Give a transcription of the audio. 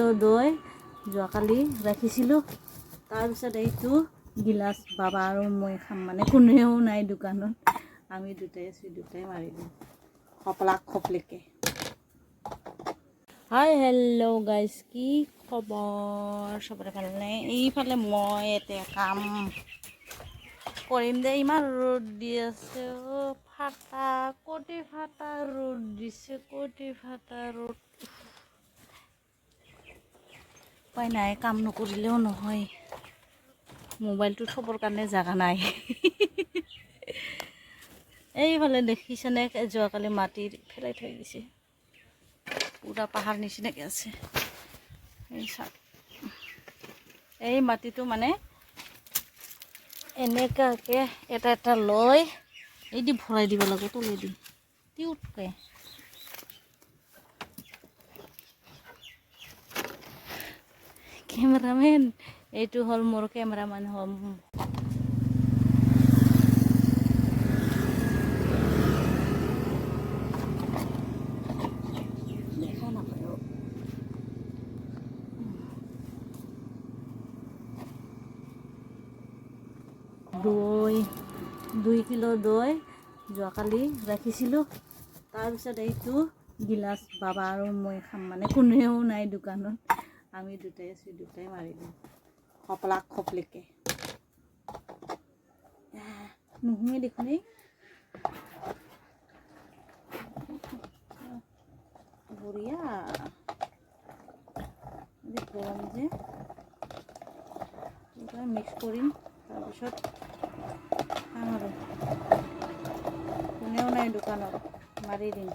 Kilo দৈ যোৱাকালি ৰাখিছিলোঁ। তাৰপিছত এইটো গিলাচ বাবা আৰু মই খাম, মানে কোনেও নাই দোকানত, আমি দুটাই আছোঁ, দুটাই মাৰি দিম খপলাক খপলিকে। হাই হেল্ল' গাইজ, কি খবৰ? চবৰে ভালনে? এইফালে মই এতিয়া কাম কৰিম দে, ইমান ৰ'দ দি আছে অ', ফাটা কটি ফাটা ৰ'দ দিছে, কটি ফাটা ৰ'দ। উপায় নাই, কাম নকৰিলেও নহয়, মোবাইলটো থবৰ কাৰণে জাগা নাই। এইফালে দেখিছেনে, যোৱাকালি মাটিৰ পেলাই থৈ দিছে, পুৰা পাহাৰ নিচিনাকৈ আছে। এই মাটিটো মানে এনেকুৱাকৈ এটা এটা লৈ এই দি ভৰাই দিব লাগে তলেদি টিউটকৈ। কেমেৰামেন, এইটো হ'ল মোৰ কেমেৰামেন হ'ল। দেখা নাপায় দৈ, 2 কিলো দৈ যোৱাকালি ৰাখিছিলোঁ। তাৰপিছত এইটো গিলাচ বাবা আৰু মই খাম, মানে কোনেও নাই দোকানত, আমি দুটাই আছোঁ, দুটাই মাৰি দিম খপলাক খপলিকে। নুশুৱে দেখোন, বঢ়িয়া গৰম যে, মিক্স কৰিম, তাৰপিছত খাম আৰু কোনেও নাই দোকানত, মাৰি দিম।